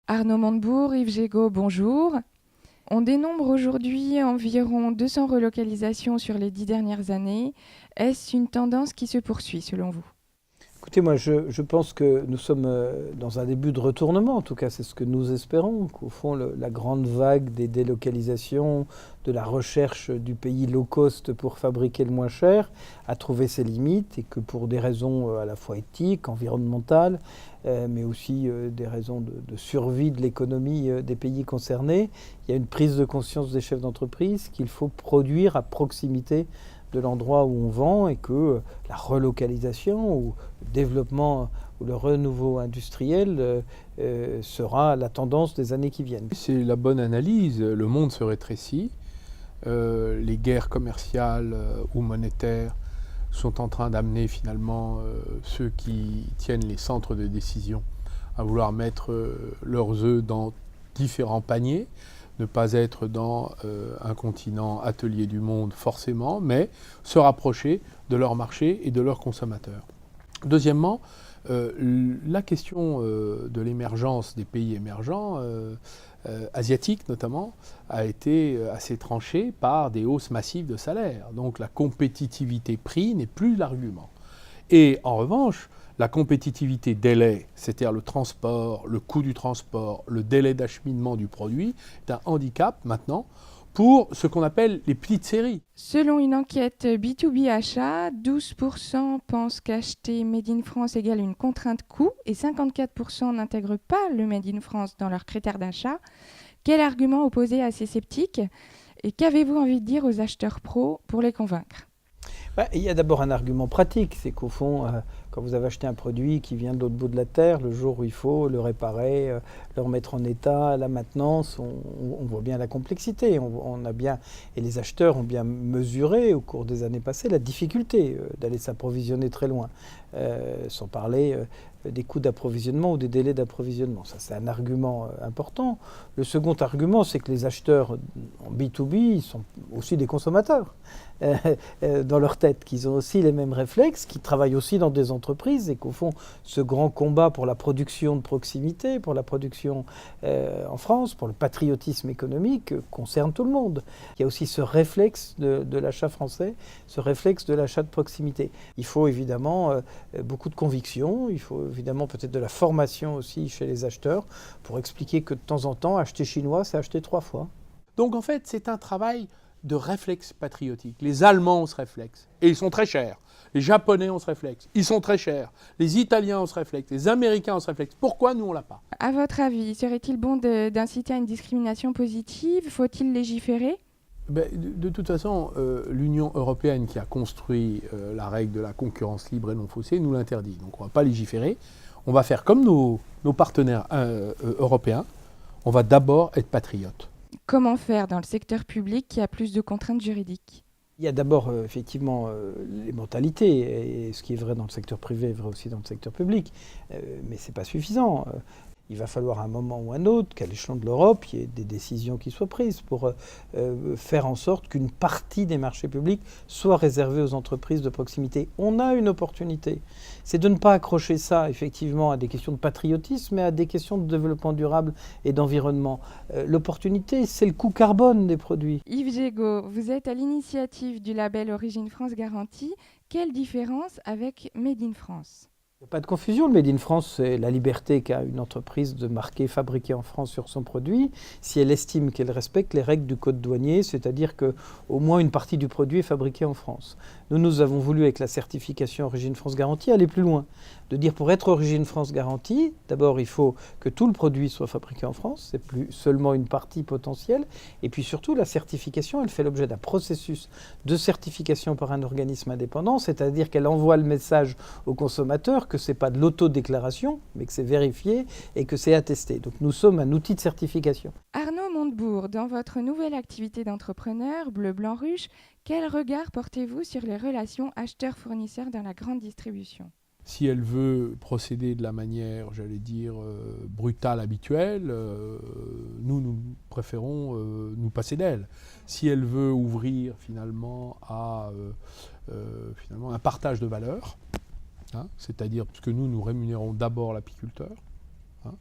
Arnaud Montebourg, Yves Gégaud, bonjour. On dénombre aujourd'hui environ 200 relocalisations sur les 10 dernières années. Est-ce une tendance qui se poursuit selon vous? Écoutez, moi, je pense que nous sommes dans un début de retournement. En tout cas, c'est ce que nous espérons, qu'au fond, la grande vague des délocalisations, de la recherche du pays low cost pour fabriquer le moins cher, a trouvé ses limites et que pour des raisons à la fois éthiques, environnementales, mais aussi des raisons de survie de l'économie des pays concernés, il y a une prise de conscience des chefs d'entreprise qu'il faut produire à proximité de l'endroit où on vend et que la relocalisation ou le développement ou le renouveau industriel sera la tendance des années qui viennent. C'est la bonne analyse. Le monde se rétrécit. Les guerres commerciales ou monétaires sont en train d'amener finalement ceux qui tiennent les centres de décision à vouloir mettre leurs œufs dans différents paniers, ne pas être dans un continent atelier du monde forcément, mais se rapprocher de leur marché et de leurs consommateurs. Deuxièmement, la question de l'émergence des pays émergents, asiatiques notamment, a été assez tranchée par des hausses massives de salaires. Donc la compétitivité prix n'est plus l'argument. Et en revanche, la compétitivité délai, c'est-à-dire le transport, le coût du transport, le délai d'acheminement du produit, est un handicap maintenant pour ce qu'on appelle les petites séries. Selon une enquête B2B achat, 12% pensent qu'acheter Made in France égale une contrainte coût et 54% n'intègrent pas le Made in France dans leurs critères d'achat. Quel argument opposer à ces sceptiques et qu'avez-vous envie de dire aux acheteurs pros pour les convaincre? Il y a d'abord un argument pratique, c'est qu'au fond, quand vous avez acheté un produit qui vient de l'autre bout de la Terre, le jour où il faut le réparer, le remettre en état, la maintenance, on voit bien la complexité. On a bien, et les acheteurs ont bien mesuré au cours des années passées la difficulté d'aller s'approvisionner très loin, sans parler des coûts d'approvisionnement ou des délais d'approvisionnement. Ça, c'est un argument important. Le second argument, c'est que les acheteurs en B2B, ils sont aussi des consommateurs dans leur tête, qu'ils ont aussi les mêmes réflexes, qu'ils travaillent aussi dans des entreprises et qu'au fond, ce grand combat pour la production de proximité, pour la production en France, pour le patriotisme économique, concerne tout le monde. Il y a aussi ce réflexe de l'achat français, ce réflexe de l'achat de proximité. Il faut évidemment beaucoup de conviction, il faut évidemment peut-être de la formation aussi chez les acheteurs pour expliquer que de temps en temps, acheter chinois, c'est acheter 3 fois. Donc en fait, c'est un travail de réflexe patriotique. Les Allemands ont ce réflexe, et ils sont très chers. Les Japonais ont ce réflexe, ils sont très chers. Les Italiens ont ce réflexe, les Américains ont ce réflexe. Pourquoi nous, on l'a pas? À votre avis, serait-il bon d'inciter à une discrimination positive? Faut-il légiférer? De toute façon, l'Union européenne qui a construit la règle de la concurrence libre et non faussée nous l'interdit. Donc on ne va pas légiférer. On va faire comme nos partenaires européens. On va d'abord être patriotes. Comment faire dans le secteur public qui a plus de contraintes juridiques? Il y a d'abord effectivement les mentalités, et ce qui est vrai dans le secteur privé est vrai aussi dans le secteur public, mais ce n'est pas suffisant. Il va falloir à un moment ou un autre qu'à l'échelon de l'Europe, il y ait des décisions qui soient prises pour faire en sorte qu'une partie des marchés publics soit réservée aux entreprises de proximité. On a une opportunité. C'est de ne pas accrocher ça effectivement à des questions de patriotisme, mais à des questions de développement durable et d'environnement. L'opportunité, c'est le coût carbone des produits. Yves Gégaud, vous êtes à l'initiative du label Origine France Garantie. Quelle différence avec Made in France? Il n'y a pas de confusion, le Made in France, c'est la liberté qu'a une entreprise de marquer fabriqué en France sur son produit, si elle estime qu'elle respecte les règles du code douanier, c'est-à-dire qu'au moins une partie du produit est fabriquée en France. Nous avons voulu, avec la certification Origine France Garantie, aller plus loin. De dire pour être Origine France Garantie, d'abord il faut que tout le produit soit fabriqué en France, c'est plus seulement une partie potentielle, et puis surtout la certification, elle fait l'objet d'un processus de certification par un organisme indépendant, c'est-à-dire qu'elle envoie le message au consommateur que ce n'est pas de l'autodéclaration, mais que c'est vérifié et que c'est attesté. Donc nous sommes un outil de certification. Arnaud Montebourg, dans votre nouvelle activité d'entrepreneur, Bleu Blanc Ruche, quel regard portez-vous sur les relations acheteurs-fournisseurs dans la grande distribution? Si elle veut procéder de la manière, j'allais dire, brutale, habituelle, nous préférons nous passer d'elle. Si elle veut ouvrir finalement à finalement un partage de valeur, hein, c'est-à-dire parce que nous rémunérons d'abord l'apiculteur, hein,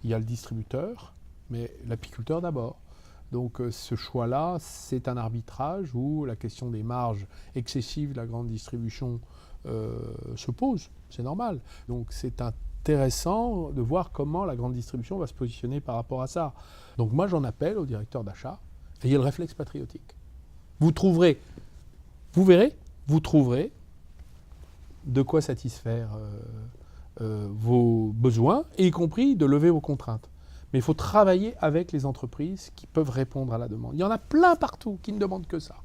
il y a le distributeur, mais l'apiculteur d'abord. Donc ce choix-là, c'est un arbitrage où la question des marges excessives de la grande distribution se pose, c'est normal. Donc c'est intéressant de voir comment la grande distribution va se positionner par rapport à ça. Donc moi j'en appelle au directeur d'achat, ayez le réflexe patriotique. Vous verrez, vous trouverez de quoi satisfaire vos besoins, y compris de lever vos contraintes. Mais il faut travailler avec les entreprises qui peuvent répondre à la demande. Il y en a plein partout qui ne demandent que ça.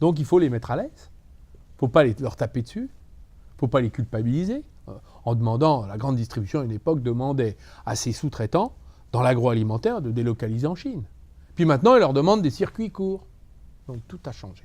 Donc il faut les mettre à l'aise. Il ne faut pas leur taper dessus. Il ne faut pas les culpabiliser. En demandant, la grande distribution à une époque demandait à ses sous-traitants dans l'agroalimentaire de délocaliser en Chine. Puis maintenant, elle leur demande des circuits courts. Donc tout a changé.